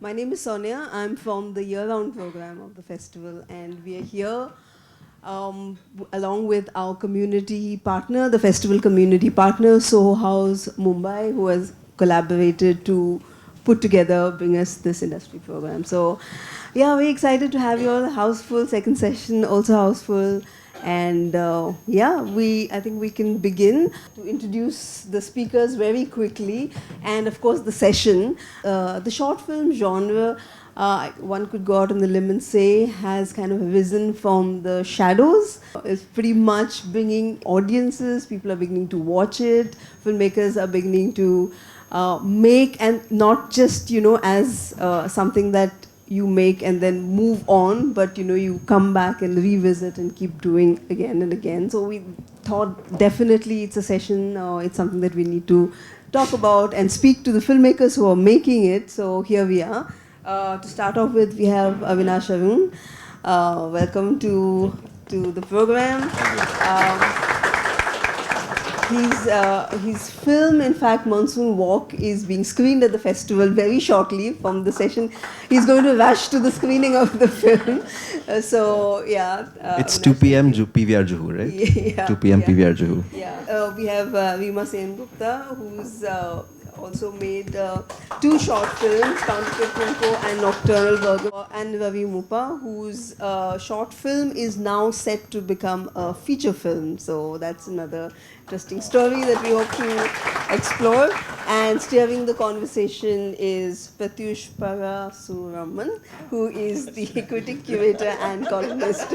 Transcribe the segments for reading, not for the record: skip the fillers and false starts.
My name is Sonia. I'm from the year-round program of the festival, and we are here along with our community partner, the festival community partner, Soho House Mumbai, who has collaborated to put together, bring us this industry program. So, yeah, we're excited to have you all. House full, second session also house full. And I think we can begin to introduce the speakers very quickly, and of course the session. The short film genre, one could go out on the limb and say, has kind of risen from the shadows. It's pretty much bringing audiences. People are beginning to watch it. Filmmakers are beginning to make, and not just as something that you make and then move on, but you come back and revisit and keep doing again and again. So we thought definitely it's a session, it's something that we need to talk about and speak to the filmmakers who are making it. So here we are. To start off with, we have Avinash Arun. Welcome to the program. His film, in fact, Monsoon Walk, is being screened at the festival very shortly from the session. He's going to rush to the screening of the film. It's 2 p.m. PVR Juhu, right? Yeah, 2 p.m. PVR Juhu. Yeah. We have Reema Sengupta, who's also made 2 short films, Counterfeit Kumko and Nocturnal Burger, and Ravi Muppa, whose short film is now set to become a feature film. So that's another interesting story that we hope to explore. And steering the conversation is Prathyush Parasuraman, who is the critic, curator and columnist.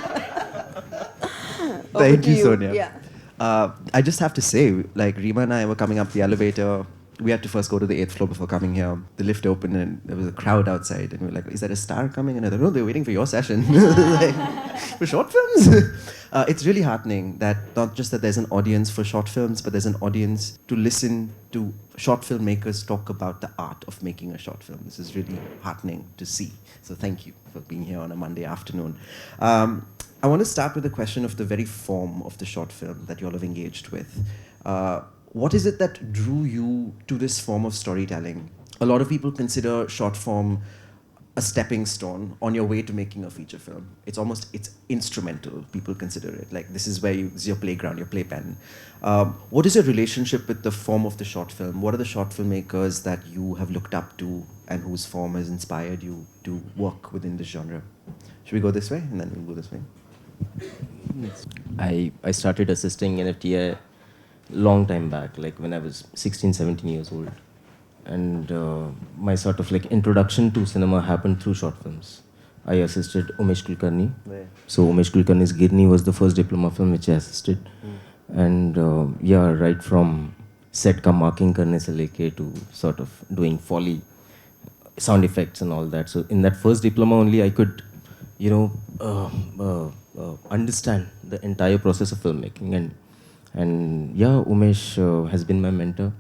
Thank you, Sonia. Yeah. I just have to say, like, Reema and I were coming up the elevator. We had to first go to the 8th floor before coming here. The lift opened and there was a crowd outside. And we were like, is that a star coming? And I thought, no, they're waiting for your session. Like, for short films? It's really heartening that not just that there's an audience for short films, but there's an audience to listen to short filmmakers talk about the art of making a short film. This is really heartening to see. So thank you for being here on a Monday afternoon. I want to start with the question of the very form of the short film that you all have engaged with. What is it that drew you to this form of storytelling? A lot of people consider short form a stepping stone on your way to making a feature film. It's instrumental, people consider it. Like, this is where this is your playground, your playpen. What is your relationship with the form of the short film? What are the short filmmakers that you have looked up to and whose form has inspired you to work within this genre? Should we go this way and then we'll go this way? I started assisting in FTI long time back, like when I was 16, 17 years old. And my sort of like introduction to cinema happened through short films. I assisted Umesh Kulkarni. So Umesh Kulkarni's Girni was the first diploma film which I assisted. And right from set ka marking karne se leke to sort of doing Foley, sound effects and all that. So in that first diploma only I could, understand the entire process of filmmaking. And Umesh has been my mentor.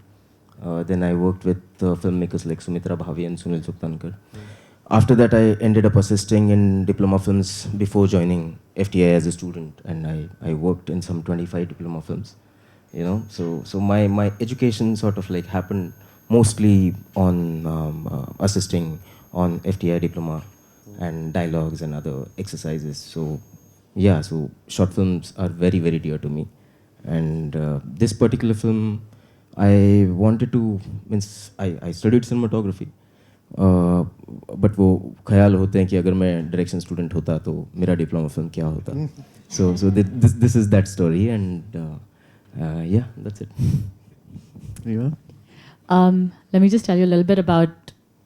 Then I worked with filmmakers like Sumitra Bhavi and Sunil Suktankar. After that, I ended up assisting in diploma films before joining FTI as a student, and I worked in some 25 diploma films. So my education sort of like happened mostly on assisting on FTI diploma and dialogues and other exercises. So short films are very, very dear to me. And this particular film, I wanted to, I studied cinematography, but वो ख्याल होते हैं कि अगर मैं direction student होता तो मेरा diploma film क्या होता. So this is that story, and that's it. Let me just tell you a little bit about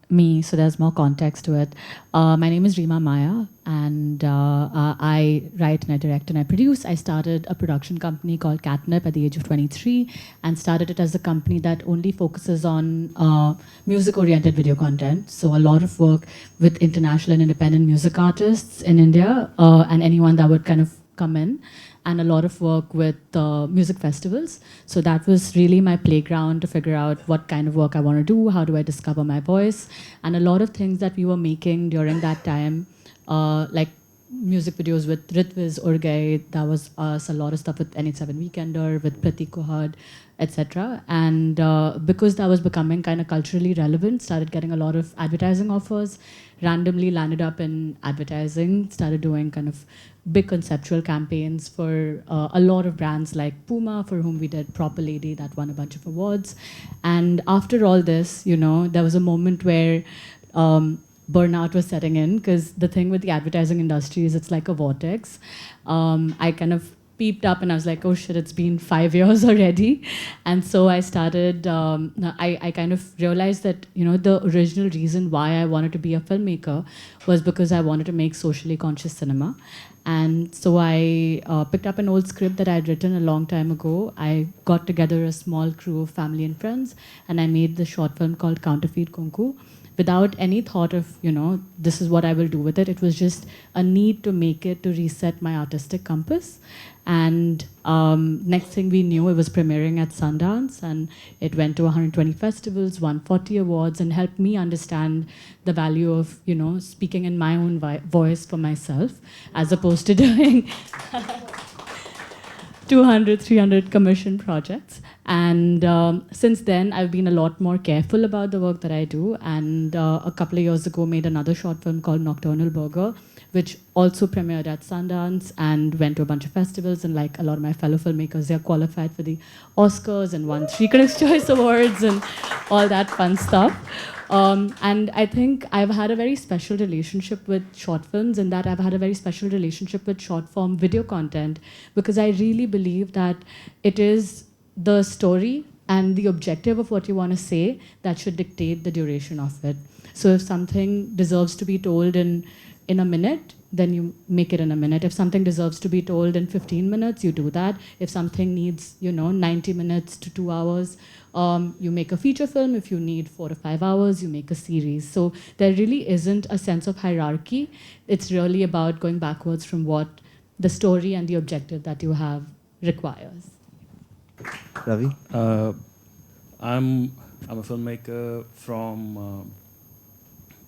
me, so there's more context to it. My name is Reema Maya, and I write and I direct and I produce. I started a production company called Catnip at the age of 23 and started it as a company that only focuses on music-oriented video content. So a lot of work with international and independent music artists in India and anyone that would kind of come in, and a lot of work with music festivals. So that was really my playground to figure out what kind of work I want to do, how do I discover my voice, and a lot of things that we were making during that time, like music videos with Ritviz Urgai. That was us. A lot of stuff with NH7 Weekender, with Pratik Kuhad, etc. And because that was becoming kind of culturally relevant, started getting a lot of advertising offers. Randomly landed up in advertising. Started doing kind of big conceptual campaigns for a lot of brands like Puma, for whom we did Proper Lady, that won a bunch of awards. And after all this, there was a moment where burnout was setting in, because the thing with the advertising industry is it's like a vortex. I kind of peeped up and I was like, oh shit, it's been 5 years already. And so I started, I kind of realized that, the original reason why I wanted to be a filmmaker was because I wanted to make socially conscious cinema. And so I picked up an old script that I had written a long time ago. I got together a small crew of family and friends, and I made the short film called Counterfeit Kunku, without any thought of, this is what I will do with it. It was just a need to make it, to reset my artistic compass. And next thing we knew, it was premiering at Sundance, and it went to 120 festivals, won 40 awards, and helped me understand the value of, speaking in my own voice for myself, as opposed to doing 200, 300 commission projects. And since then, I've been a lot more careful about the work that I do. And a couple of years ago, made another short film called Nocturnal Burger, which also premiered at Sundance and went to a bunch of festivals. And like a lot of my fellow filmmakers, they're qualified for the Oscars and won 3 Critics' Choice Awards and all that fun stuff. And I think I've had a very special relationship with short films, in that I've had a very special relationship with short form video content, because I really believe that it is the story and the objective of what you want to say that should dictate the duration of it. So if something deserves to be told in a minute, then you make it in a minute. If something deserves to be told in 15 minutes, you do that. If something needs, 90 minutes to 2 hours, you make a feature film. If you need 4 to 5 hours, you make a series. So there really isn't a sense of hierarchy. It's really about going backwards from what the story and the objective that you have requires. Ravi? I'm a filmmaker from.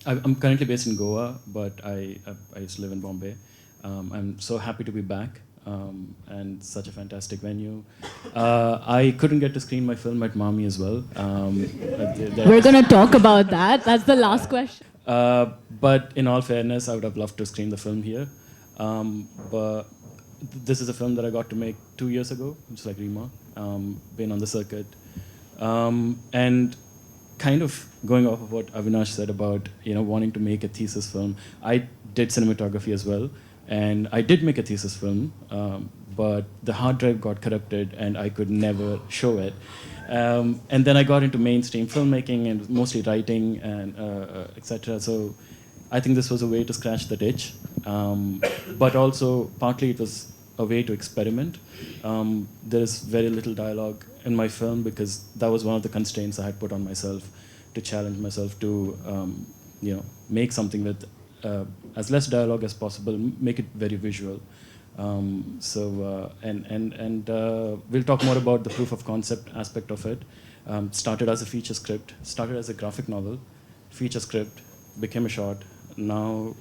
I'm currently based in Goa, but I used to live in Bombay. I'm so happy to be back, and such a fantastic venue. I couldn't get to screen my film at MAMI as well. We're going to talk about that. That's the last question. But in all fairness, I would have loved to screen the film here. But this is a film that I got to make 2 years ago, just like Reema. Been on the circuit. And kind of going off of what Avinash said about wanting to make a thesis film, I did cinematography as well, and I did make a thesis film, but the hard drive got corrupted and I could never show it. And then I got into mainstream filmmaking and mostly writing and etc. So I think this was a way to scratch the itch, but also partly it was a way to experiment. There is very little dialogue in my film because that was one of the constraints I had put on myself, to challenge myself to make something with as less dialogue as possible, make it very visual. We'll talk more about the proof of concept aspect of it. Started as a feature script, started as a graphic novel, feature script, became a short, now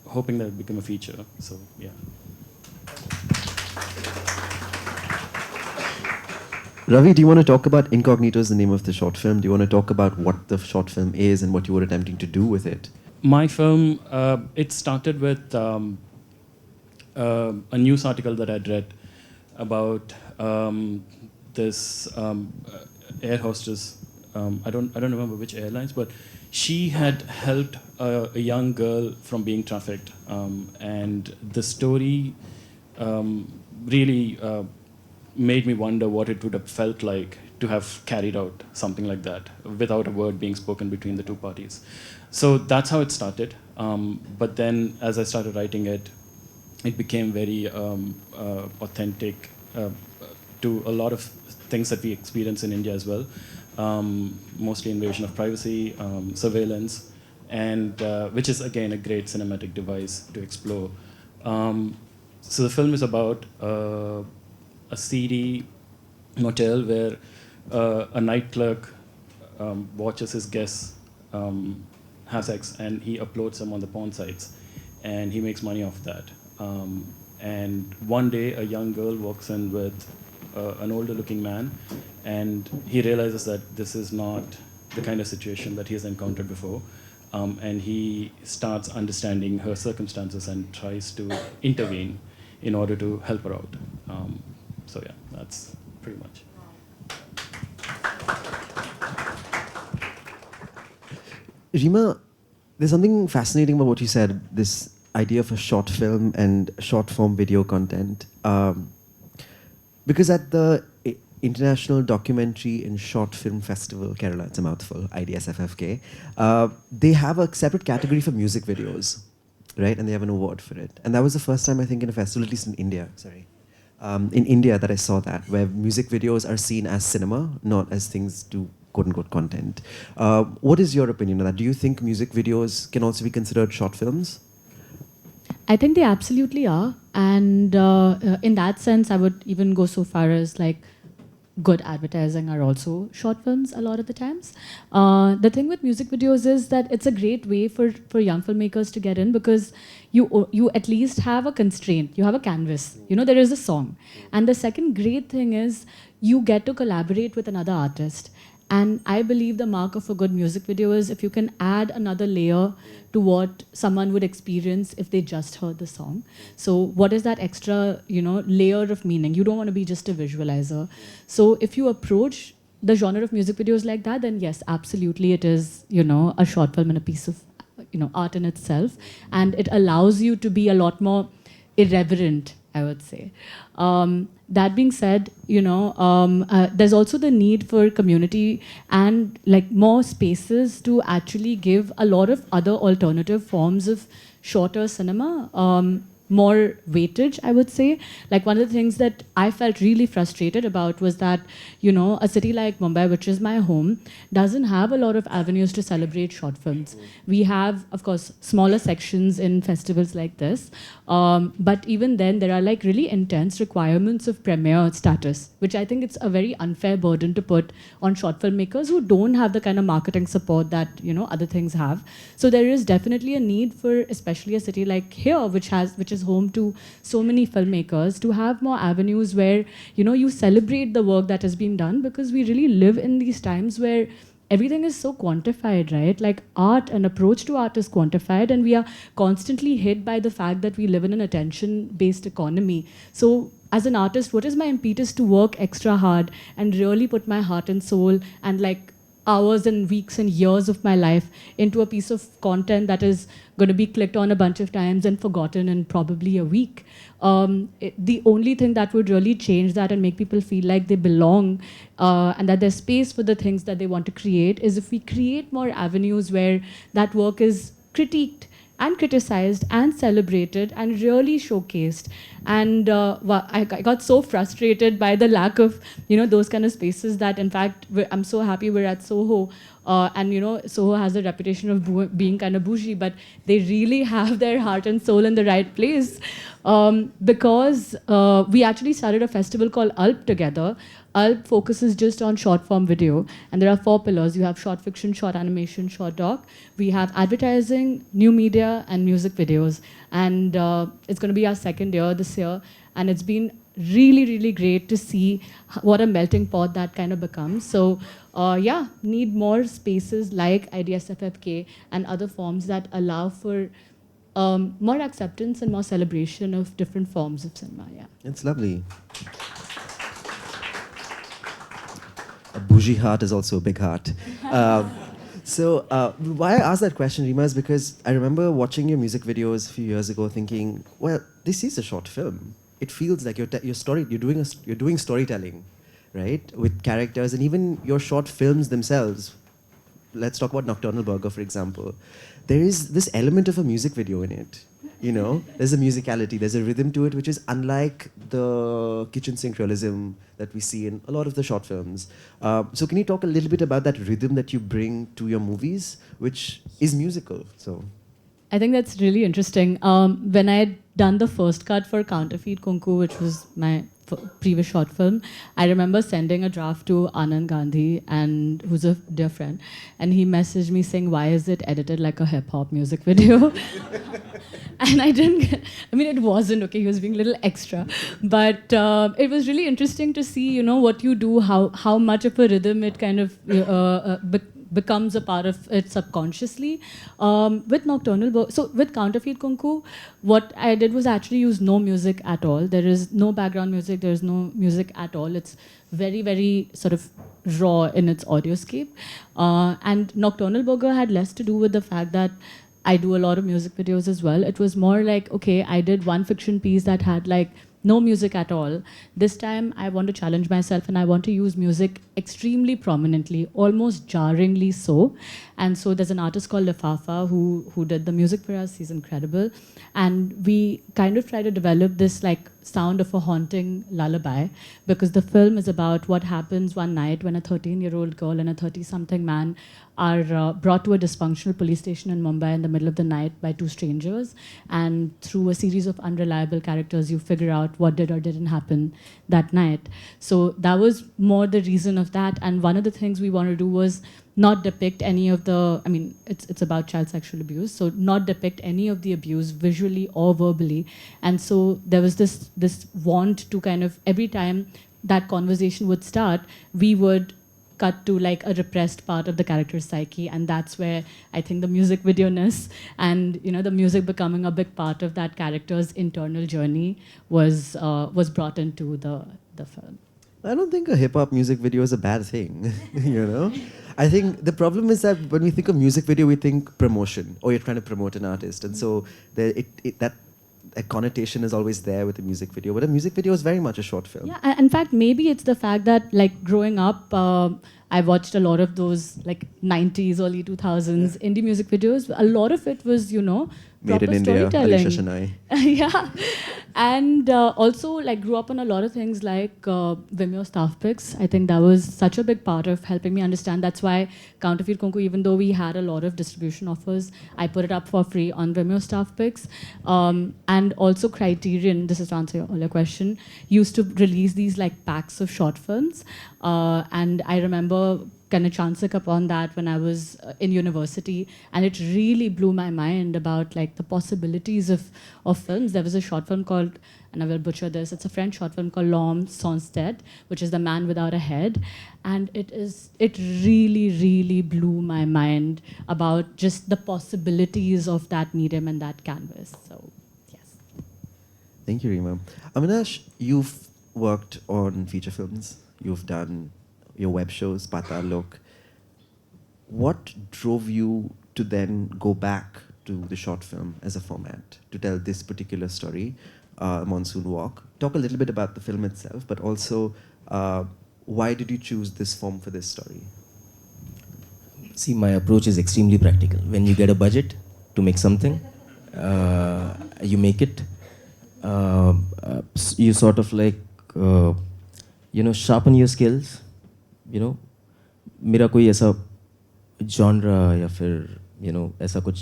hoping that it become a feature. So yeah. Ravi, do you want to talk about Incognito is the name of the short film? Do you want to talk about what the short film is and what you were attempting to do with it? My film, it started with a news article that I'd read about this air hostess. I don't remember which airlines, but she had helped a young girl from being trafficked, and the story really made me wonder what it would have felt like to have carried out something like that without a word being spoken between the two parties. So that's how it started. But then as I started writing it, it became very authentic to a lot of things that we experience in India as well. Mostly invasion of privacy, surveillance, and which is again a great cinematic device to explore. So the film is about a seedy motel where a night clerk watches his guests have sex, and he uploads them on the porn sites, and he makes money off that. And one day, a young girl walks in with an older-looking man, and he realizes that this is not the kind of situation that he has encountered before. And he starts understanding her circumstances and tries to intervene in order to help her out. So yeah, that's pretty much. Reema, there's something fascinating about what you said, this idea of a short film and short form video content. Because at the International Documentary and Short Film Festival, Kerala, it's a mouthful, IDSFFK, they have a separate category for music videos, right? And they have an award for it. And that was the first time, I think, in a festival, at least in India, in India, that I saw that, where music videos are seen as cinema, not as things to quote-unquote content. What is your opinion on that? Do you think music videos can also be considered short films? I think they absolutely are. And in that sense, I would even go so far as like good advertising are also short films a lot of the times. The thing with music videos is that it's a great way for young filmmakers to get in because you at least have a constraint, you have a canvas, you know, there is a song. And the second great thing is you get to collaborate with another artist. And I believe the mark of a good music video is if you can add another layer to what someone would experience if they just heard the song. So what is that extra, you know, layer of meaning? You don't want to be just a visualizer. So if you approach the genre of music videos like that, then yes, absolutely it is, you know, a short film and a piece of, you know, art in itself. And it allows you to be a lot more irreverent, I would say. That being said, you know, there's also the need for community and like more spaces to actually give a lot of other alternative forms of shorter cinema more weightage, I would say. Like one of the things that I felt really frustrated about was that, you know, a city like Mumbai, which is my home, doesn't have a lot of avenues to celebrate short films. We have, of course, smaller sections in festivals like this, but even then there are like really intense requirements of premiere status, which I think it's a very unfair burden to put on short filmmakers who don't have the kind of marketing support that, you know, other things have. So there is definitely a need for, especially a city like here, which is home to so many filmmakers, to have more avenues where, you know, you celebrate the work that has been done, because we really live in these times where everything is so quantified, right? Like art and approach to art is quantified, and we are constantly hit by the fact that we live in an attention-based economy. So as an artist, what is my impetus to work extra hard and really put my heart and soul and like hours and weeks and years of my life into a piece of content that is going to be clicked on a bunch of times and forgotten in probably a week? The only thing that would really change that and make people feel like they belong and that there's space for the things that they want to create is if we create more avenues where that work is critiqued and criticized and celebrated and really showcased. And I got so frustrated by the lack of, you know, those kind of spaces that, in fact, I'm so happy we're at Soho. And, you know, Soho has a reputation of being kind of bougie, but they really have their heart and soul in the right place. Because we actually started a festival called ALP together. ALP focuses just on short form video, and there are 4 pillars. You have short fiction, short animation, short doc. We have advertising, new media, and music videos. And it's going to be our 2nd year this year, and it's been really, really great to see what a melting pot that kind of becomes. So yeah, need more spaces like IDSFFK and other forms that allow for more acceptance and more celebration of different forms of cinema. Yeah, It's lovely. A bougie heart is also a big heart. So why I asked that question, Reema, is because I remember watching your music videos a few years ago thinking, well, this is a short film. It feels like you're doing storytelling, right, with characters, and even your short films themselves. Let's talk about Nocturnal Burger, for example. There is this element of a music video in it. You know, there's a musicality, there's a rhythm to it, which is unlike the kitchen sink realism that we see in a lot of the short films. So can you talk a little bit about that rhythm that you bring to your movies, which is musical? So I think that's really interesting. When I done the first cut for Counterfeit Kunku, which was my previous short film, I remember sending a draft to Anand Gandhi, and who's a dear friend, and he messaged me saying, "Why is it edited like a hip hop music video?" And I didn't. I mean, it wasn't okay. He was being a little extra, but it was really interesting to see, you know, what you do, how much of a rhythm it kind of becomes a part of it subconsciously. With so with Counterfeit Kunku, what I did was actually use no music at all. There is no background music. There is no music at all. It's very, very sort of raw in its audioscape. And Nocturnal Burger had less to do with the fact that I do a lot of music videos as well. It was more like, okay, I did one fiction piece that had like no music at all. This time I want to challenge myself and I want to use music extremely prominently, almost jarringly so. And so there's an artist called Lifafa who did the music for us. He's incredible. And we kind of try to develop this like sound of a haunting lullaby, because the film is about what happens one night when a 13-year-old girl and a 30-something man are brought to a dysfunctional police station in Mumbai in the middle of the night by two strangers. And through a series of unreliable characters, you figure out what did or didn't happen that night. So that was more the reason of that. And one of the things we want to do was not depict any of the, I mean, it's about child sexual abuse, so not depict any of the abuse visually or verbally. And so there was this want to kind of, every time that conversation would start, we would cut to like a repressed part of the character's psyche, and that's where I think the music video-ness and, you know, the music becoming a big part of that character's internal journey was brought into the film. I don't think a hip hop music video is a bad thing, you know? I think the problem is that when we think of music video, we think promotion, or you're trying to promote an artist. And so that connotation is always there with a music video. But a music video is very much a short film. Yeah, in fact, maybe it's the fact that, like, growing up, I watched a lot of those, like, 90s, early 2000s indie music videos. A lot of it was, you know, Made in India, Alisha Shenoy. Yeah. And also, like, grew up on a lot of things like Vimeo staff picks. I think that was such a big part of helping me understand. That's why Counterfeit Kunku, even though we had a lot of distribution offers, I put it up for free on Vimeo staff picks. And also Criterion, this is to answer all your question, used to release these like packs of short films. And I remember kind of chancing upon that when I was in university, and it really blew my mind about like the possibilities of films. There was a short film called, and I will butcher this, it's a French short film called L'Homme sans tête, which is the man without a head, and it really, really blew my mind about just the possibilities of that medium and that canvas. So yes. Thank you, Reema. Avinash, you've worked on feature films. You've done your web shows, Pata Lok. What drove you to then go back to the short film as a format to tell this particular story, Monsoon Walk? Talk a little bit about the film itself, but also why did you choose this form for this story? See, my approach is extremely practical. When you get a budget to make something, you make it. You sort of like, sharpen your skills. You know, मेरा कोई ऐसा genre या फिर ऐसा कुछ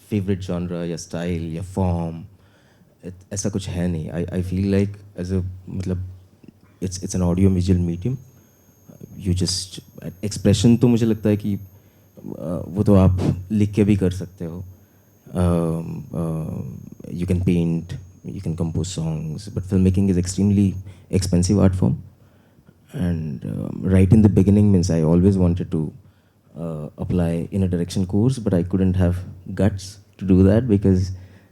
favorite genre या style या form ऐसा कुछ है नहीं. I feel like as a मतलब it's an audio visual medium. You just expression तो मुझे लगता है कि वो तो आप लिख के भी कर सकते हो. You can paint, you can compose songs, but filmmaking is extremely expensive art form. And right in the beginning means I always wanted to apply in a direction course, but I couldn't have guts to do that because,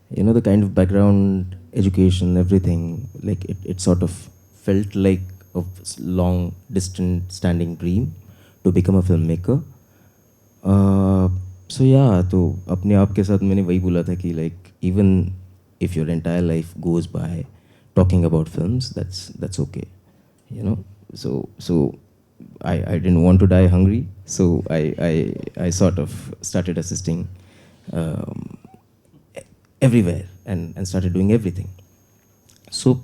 the kind of background, education, everything, like it sort of felt like a long, distant, standing dream to become a filmmaker. So yeah, तो अपने आप के साथ मैंने वही बोला था कि like even if your entire life goes by talking about films, that's okay, So I didn't want to die hungry, so I sort of started assisting everywhere and started doing everything. So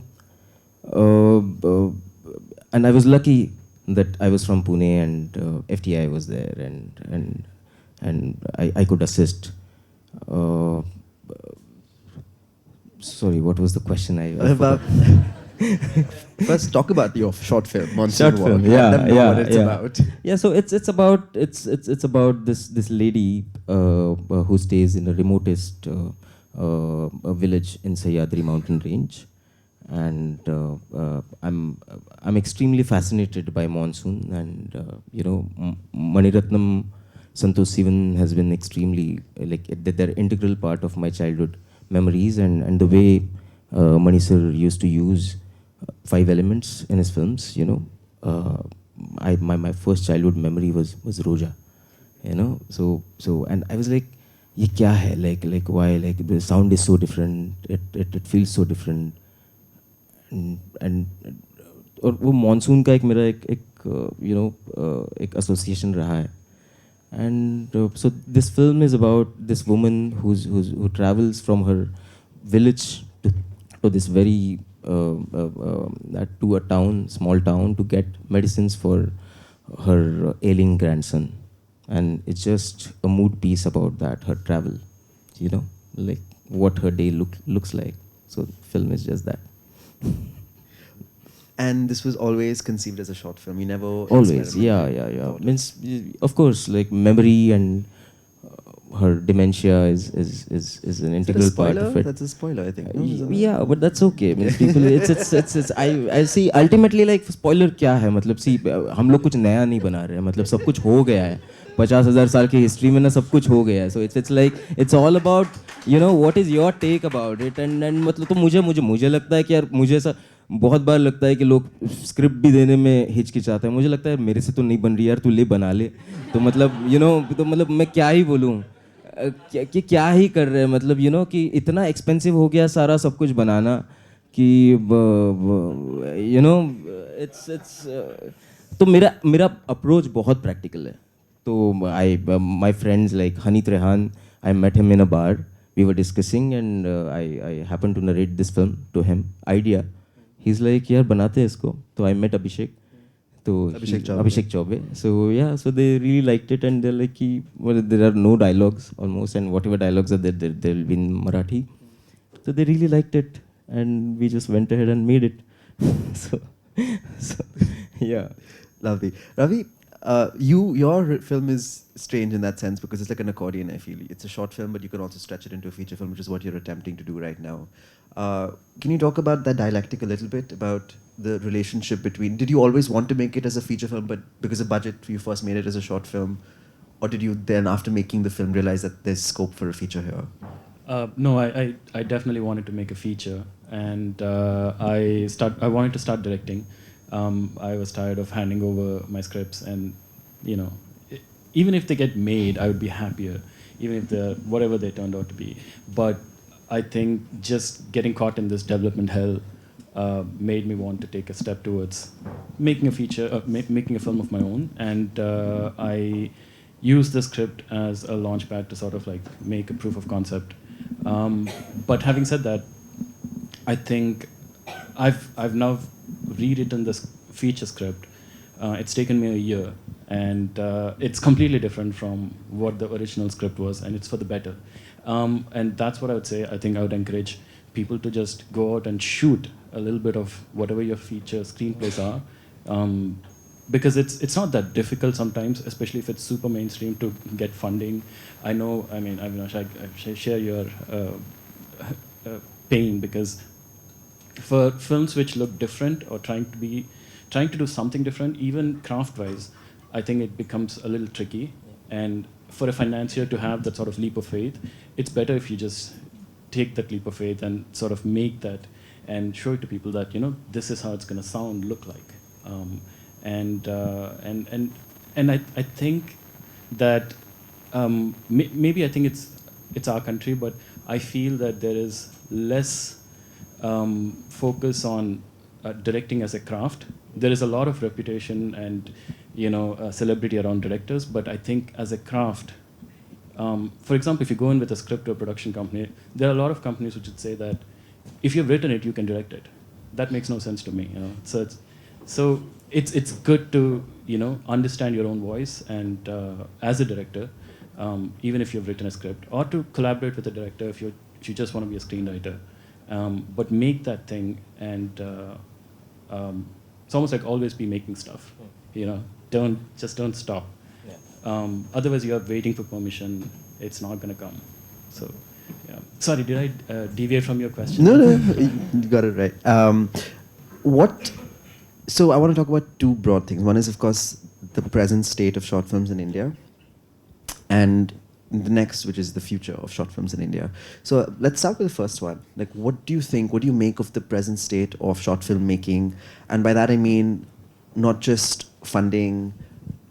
and I was lucky that I was from Pune and FTI was there and I could assist. Sorry, what was the question? I About forgot. first, talk about your short film, Monsoon Short Walk. film, Let yeah, them know yeah, what it's yeah. about. Yeah, so it's about this lady who stays in the remotest village in Sahyadri mountain range, and I'm extremely fascinated by monsoon, and Maniratnam Santosh Sivan has been extremely they're integral part of my childhood memories, and the way Mani sir used to use five elements in his films, my first childhood memory was Roja, and I was like, ये क्या है, like why, like the sound is so different, it feels so different, and और वो monsoon का एक मेरा एक association रहा है. And so this film is about this woman who travels from her village to this very to a town, small town, to get medicines for her ailing grandson, and it's just a mood piece about that, her travel, like what her day looks like. So the film is just that. And this was always conceived as a short film. You never Always, experimented yeah. about it. Means, of course, like memory and her dementia is an Is that integral a part spoiler? of it. That's a spoiler, I think. No, is it not? Yeah, but that's okay. Means people, it's I see ultimately like spoiler क्या है, मतलब see हम लोग कुछ नया नहीं बना रहे हैं, मतलब सब कुछ हो गया है, 50,000 साल की हिस्ट्री में ना सब कुछ हो गया है. So it's like it's all about what is your take about it, and मतलब तो मुझे लगता है कि यार, मुझे ऐसा बहुत बार लगता है कि लोग स्क्रिप्ट भी देने में हिचकिचाते हैं. मुझे लगता है मेरे से तो नहीं बन रही यार, तू ले बना ले. तो मतलब तो मतलब मैं क्या ही बोलूँ, क्या ही कर रहे हैं, मतलब कि इतना एक्सपेंसिव हो गया सारा सब कुछ बनाना कि इट्स तो मेरा अप्रोच बहुत प्रैक्टिकल है. तो my friends like Haneet Rehan, I met him in a bar, we were discussing, and I happened to narrate this film to him. Idea. He's like, यार बनाते हैं इसको. तो I met Abhishek. तो Abhishek Chaube. So yeah, so they really liked it, and they're like, well, there are no dialogues almost, and whatever dialogues are there, they'll be in Marathi. So they really liked it, and we just went ahead and made it. so yeah. Lovely. Ravi, your film is strange in that sense because it's like an accordion, I feel. It's a short film, but you can also stretch it into a feature film, which is what you're attempting to do right now. Can you talk about that dialectic a little bit, about the relationship between... Did you always want to make it as a feature film, but because of budget, you first made it as a short film? Or did you then, after making the film, realize that there's scope for a feature here? No, I definitely wanted to make a feature, and I wanted to start directing. I was tired of handing over my scripts, and even if they get made, I would be happier, even if they're whatever they turned out to be. But I think just getting caught in this development hell made me want to take a step towards making a feature, making a film of my own, and I used the script as a launchpad to sort of like make a proof of concept. But having said that, I think I've now rewritten this feature script. It's taken me a year, and it's completely different from what the original script was, and it's for the better. And that's what I would say. I think I would encourage people to just go out and shoot a little bit of whatever your feature screenplays are, because it's not that difficult sometimes, especially if it's super mainstream, to get funding. I know, I mean, Avinash, I share your pain, because for films which look different or trying to do something different, even craft-wise, I think it becomes a little tricky. And for a financier to have that sort of leap of faith, it's better if you just take that leap of faith and sort of make that and show it to people that this is how it's going to sound, look like. And I think that maybe I think it's our country, but I feel that there is less focus on directing as a craft. There is a lot of reputation and celebrity around directors, but I think as a craft, for example, if you go in with a script to a production company, there are a lot of companies which would say that if you've written it, you can direct it. That makes no sense to me. So it's good to understand your own voice, and as a director, even if you've written a script, or to collaborate with a director if you just want to be a screenwriter. but make that thing, and it's almost like always be making stuff. You know, don't stop. Otherwise, you're waiting for permission. It's not gonna come. So, yeah. Sorry, did I deviate from your question? No, you got it right. So I want to talk about two broad things. One is, of course, the present state of short films in India, and the next, which is the future of short films in India. So let's start with the first one. Like, what do you make of the present state of short film making? And by that I mean not just funding,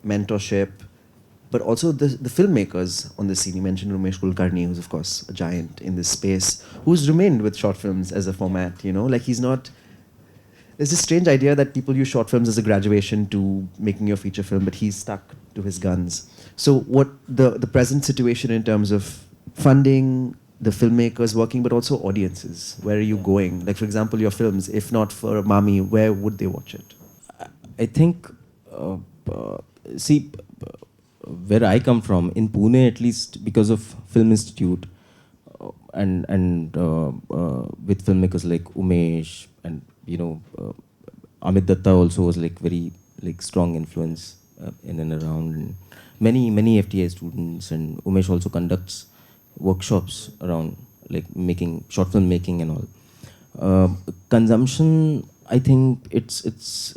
mentorship, but also the filmmakers on the scene. You mentioned Umesh Kulkarni, who's of course a giant in this space, who's remained with short films as a format, you know? Like, he's not... There's this strange idea that people use short films as a graduation to making your feature film, but he's stuck to his guns. So what the present situation in terms of funding, the filmmakers working, but also audiences, where are you going? Like, for example, your films, if not for MAMI, where would they watch it? I think, where I come from, in Pune at least, because of Film Institute, and with filmmakers like Umesh, and Amit Datta also was like very strong influence in and around, and many FTA students, and Umesh also conducts workshops around like making short film making and all. Consumption, I think it's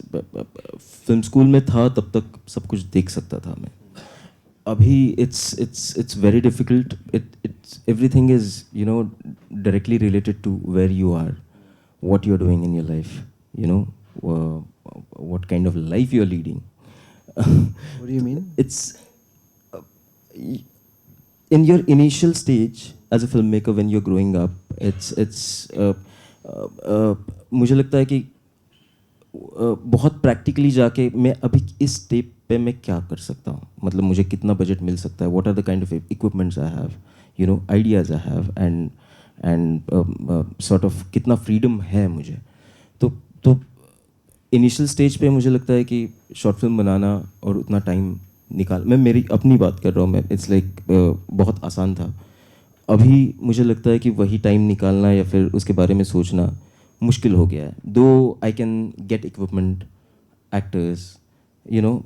film school में था तब तक सब कुछ देख सकता था मैं. Abhi it's very difficult. It's everything is directly related to where you are, what you're doing in your life, what kind of life you're leading. What do you mean? It's in your initial stage as a filmmaker when you're growing up. मुझे लगता है कि बहुत practically जाके मैं अभी इस step पे मैं क्या कर सकता हूँ, मतलब मुझे कितना बजट मिल सकता है, what are the kind of equipments I have, ideas I have, and sort of कितना फ्रीडम है मुझे. तो इनिशियल स्टेज पे मुझे लगता है कि शॉर्ट फिल्म बनाना और उतना टाइम निकाल, मैं मेरी अपनी बात कर रहा हूँ, मैं इट्स लाइक बहुत आसान था. अभी मुझे लगता है कि वही टाइम निकालना या फिर उसके बारे में सोचना मुश्किल हो गया है. दो I can get equipment, actors,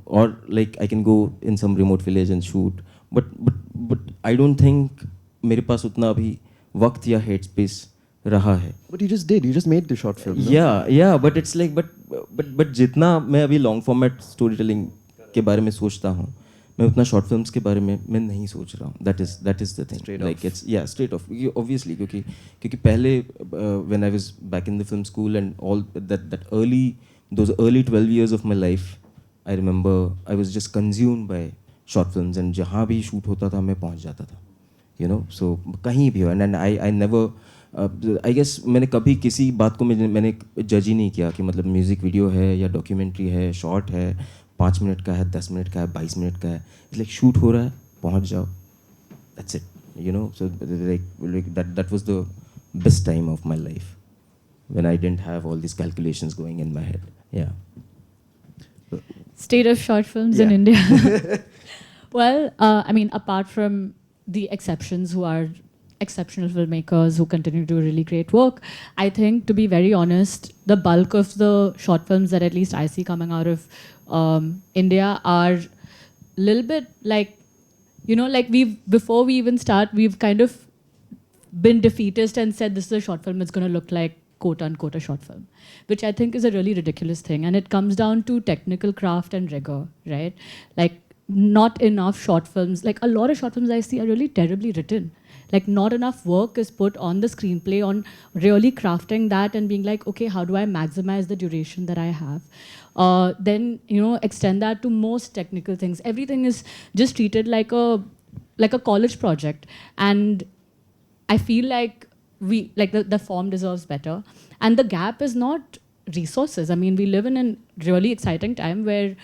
और like I can go in some remote village and shoot, but I don't think मेरे पास उतना अभी वक्त या हेड स्पेस रहा है. But you just did. You just made the short film. No? Yeah, but it's like but जितना मैं अभी लॉन्ग फॉर्मेट स्टोरी टेलिंग के बारे में सोचता हूँ, मैं उतना शॉर्ट फिल्म्स के बारे में मैं नहीं सोच रहा हूँ. That is the thing. Like it's straight of, obviously, क्योंकि पहले when I was back in the film school and all that early 12 years of my life, I remember I was just consumed by short films, and जहाँ भी shoot होता था मैं पहुँच जाता था, सो कहीं भी हो. And I never, I guess मैंने कभी किसी बात को मैंने जज ही नहीं किया कि मतलब म्यूज़िक वीडियो है या डॉक्यूमेंट्री है, शॉर्ट है, 5 मिनट का है, 10 मिनट का है, 22 मिनट का है, लाइक शूट हो रहा है, पहुंच जाओ, that's it, so like that was the best time of my life when I didn't have all this calculations going in my head. State of short films in India. Well, I mean, apart from the exceptions who are exceptional filmmakers who continue to do really great work, I think, to be very honest, the bulk of the short films that at least I see coming out of India are a little bit like, like before we even start, we've kind of been defeatist and said this is a short film, it's going to look like quote unquote a short film, which I think is a really ridiculous thing. And it comes down to technical craft and rigor, right? Like, not enough short films, like a lot of short films I see are really terribly written. Like, not enough work is put on the screenplay, on really crafting that and being like, okay, how do I maximize the duration that I have? Then, extend that to most technical things. Everything is just treated like a college project. And I feel like the form deserves better. And the gap is not resources. I mean, we live in a really exciting time where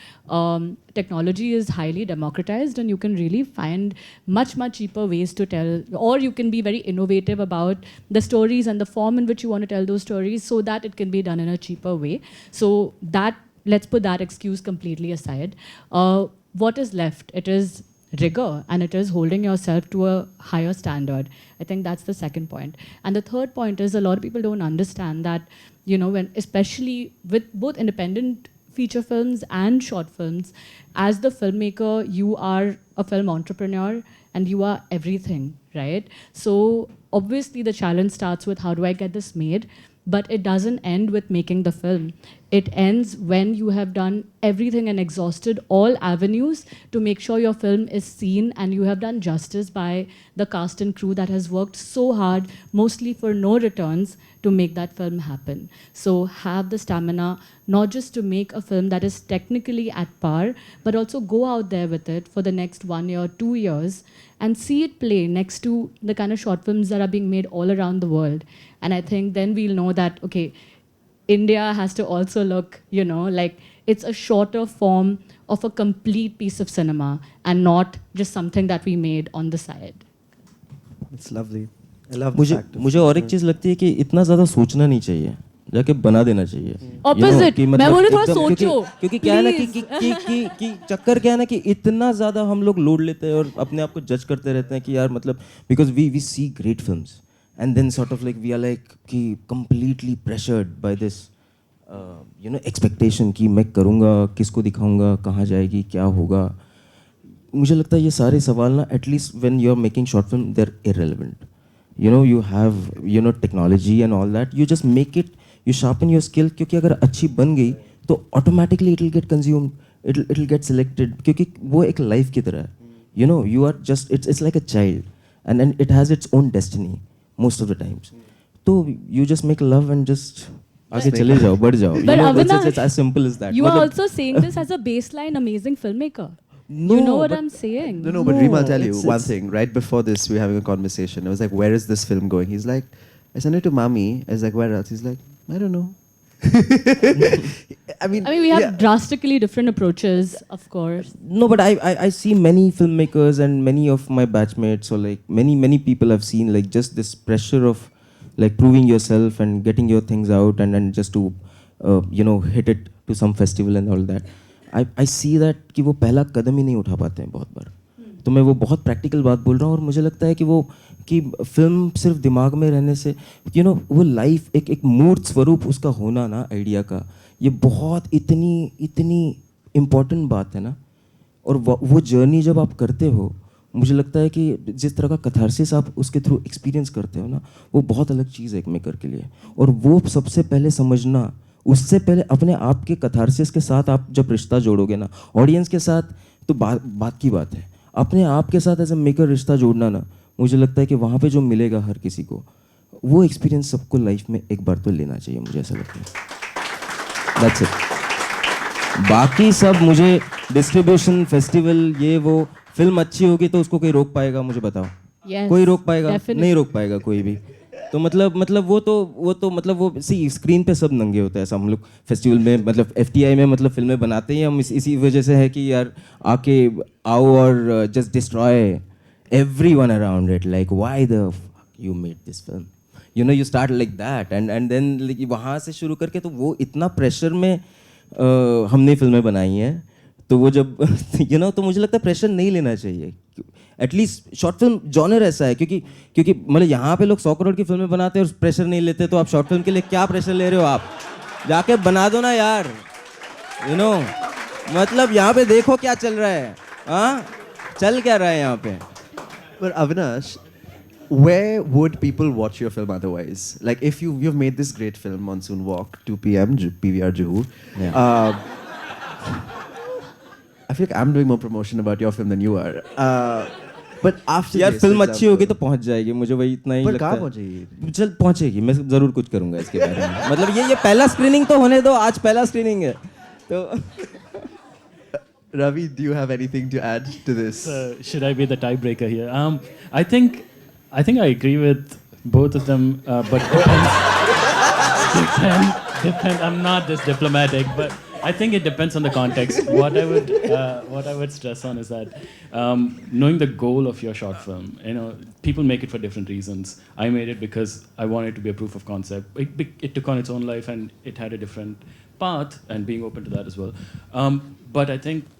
technology is highly democratized, and you can really find much cheaper ways to tell, or you can be very innovative about the stories and the form in which you want to tell those stories so that it can be done in a cheaper way. So that, let's put that excuse completely aside. What is left? It is rigor, and it is holding yourself to a higher standard. I think that's the second point. And the third point is a lot of people don't understand that, you know, when, especially with both independent feature films and short films, as the filmmaker, you are a film entrepreneur and you are everything, right? So obviously the challenge starts with how do I get this made? But it doesn't end with making the film. It ends when you have done everything and exhausted all avenues to make sure your film is seen, and you have done justice by the cast and crew that has worked so hard, mostly for no returns, to make that film happen. So have the stamina, not just to make a film that is technically at par, but also go out there with it for the next 1 year, 2 years, and see it play next to the kind of short films that are being made all around the world. And I think then we'll know that, okay, India has to also look, you know, like it's a shorter form of a complete piece of cinema and not just something that we made on the side. It's lovely. I love the मुझे fact of मुझे और एक चीज़ लगती है कि इतना ज़्यादा सोचना नहीं चाहिए, जाके बना देना चाहिए. Opposite. कि मैं बोलूँ थोड़ा एकदम- सोचो, क्योंकि क्या है ना कि please. कि चक्कर क्या है ना कि इतना ज़्यादा हम लोग लोड लेते हैं और अपने आप को जज करते रहते हैं कि यार मतलब because we see great films and then sort of like we are like कि completely pressured by this you know expectation कि मैं करूँगा, किसको दिखाऊँगा, कहाँ जाएगी, क्या होगा. मुझे लगता है ये सारे सवाल ना at least when you are making short film they're irrelevant. You know, you have, you know, technology and all that. You just make it, you sharpen your skill. क्योंकि अगर अच्छी बन गई तो automatically it will get consumed, it'll get selected. क्योंकि वो एक life की तरह है. You know, you are just, it's like a child, and then it has its own destiny most of the times. तो you just make love and just आगे चले जाओ, बढ़ जाओ. You But know, Avinash, it's as simple as that. You are मतलब- also saying this as a baseline amazing filmmaker. No, you know what but- I'm saying? No, but Reema, I'll tell you it's- one it's- thing. Right before this, we were having a conversation. I was like, where is this film going? He's like, I sent it to Mami. I was like, where else? He's like, I don't know. I mean, We have yeah. drastically different approaches, of course. No, but I see many filmmakers and many of my batchmates or like many people I've seen like just this pressure of like proving yourself and getting your things out and just to you know hit it to some festival and all that. I see that कि वो पहला कदम ही नहीं उठा पाते हैं बहुत बार. तो मैं वो बहुत प्रैक्टिकल बात बोल रहा हूँ और मुझे लगता है कि वो कि फिल्म सिर्फ दिमाग में रहने से यू नो वो लाइफ एक मूर्त स्वरूप उसका होना ना आइडिया का ये बहुत इतनी इम्पोर्टेंट बात है ना. और वो जर्नी जब आप करते हो मुझे लगता है कि जिस तरह का कथारसिस आप उसके थ्रू एक्सपीरियंस करते हो ना वो बहुत अलग चीज़ है एक मेकर के लिए. और वो सबसे पहले समझना उससे पहले अपने आप के कथारसिस के साथ आप जब रिश्ता जोड़ोगे ना ऑडियंस के साथ तो बात की बात है. अपने आप के साथ एज ए मेकर रिश्ता जोड़ना ना मुझे लगता है कि वहाँ पे जो मिलेगा हर किसी को वो एक्सपीरियंस सबको लाइफ में एक बार तो लेना चाहिए. मुझे ऐसा लगता है. That's it. बाकी सब मुझे डिस्ट्रीब्यूशन फेस्टिवल ये वो फिल्म अच्छी होगी तो उसको कोई रोक पाएगा मुझे बताओ. Yes, कोई रोक पाएगा definitely. नहीं रोक पाएगा कोई भी. तो मतलब वो सी स्क्रीन पे सब नंगे होते हैं ऐसा हम लोग फेस्टिवल में मतलब FTI में मतलब फिल्में बनाते हैं हम इसी वजह से है कि यार आके आओ और just destroy everyone around it like why the fuck you made this film, you know, you start like that and then like, वहाँ से शुरू करके तो वो इतना प्रेशर में हमने फिल्में बनाई हैं तो वो जब you know तो मुझे लगता है प्रेशर नहीं लेना चाहिए. एटलीस्ट शॉर्ट फिल्म जॉनर ऐसा है क्योंकि मतलब यहाँ पे लोग 100 करोड़ की फिल्में बनाते हैं और प्रेशर नहीं लेते तो आप शॉर्ट फिल्म के लिए क्या प्रेशर ले रहे हो. आप जाके बना दो ना यार. यू नो मतलब यहाँ पे देखो क्या चल रहा है. हाँ चल क्या रहा है यहाँ पे. But Avinash, where would people watch your film otherwise? Like if you've made this great film, Monsoon Walk, 2 p.m. PVR Juhu. Yeah. I feel like I'm doing more promotion about your film than you are. But after यार this, film for अच्छी होगी example- तो पहुंच जाएगी मुझे वही इतना ही पर लगता कहाँ है. पहुंचेगी? चल पहुंचेगी मैं जरूर कुछ करूंगा इसके बारे में. मतलब ये पहला स्क्रीनिंग तो होने दो. आज पहला स्क्रीनिंग है तो Ravi, do you have anything to add to this? Should I be the tiebreaker here? I think I agree with both of them, but depend. I'm not this diplomatic, but I think it depends on the context. What I would stress on is that knowing the goal of your short film. You know, people make it for different reasons. I made it because I wanted to be a proof of concept. It took on its own life and it had a different path, and being open to that as well. But I think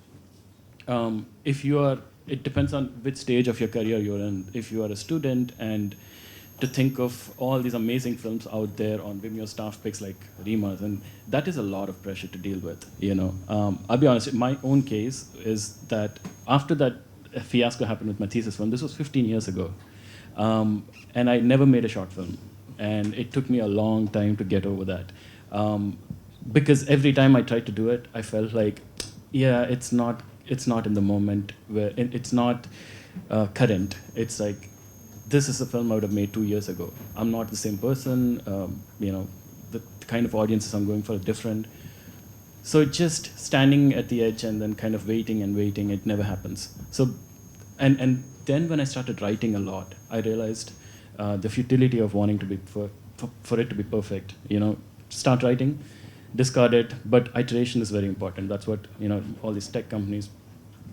if you are it depends on which stage of your career you're in. If you are a student and to think of all these amazing films out there on Vimeo staff picks like Reema's, and that is a lot of pressure to deal with, you know. I'll be honest, my own case is that after that fiasco happened with my thesis film, this was 15 years ago, and I never made a short film, and it took me a long time to get over that. Because every time I tried to do it, I felt like, yeah, it's not in the moment, where it's not current. It's like, this is a film I would have made 2 years ago. I'm not the same person. You know, the kind of audiences I'm going for are different. So just standing at the edge and then kind of waiting and waiting, it never happens. So, and then when I started writing a lot, I realized the futility of wanting to be for it to be perfect. You know, start writing, discard it, but iteration is very important. That's what, you know, all these tech companies,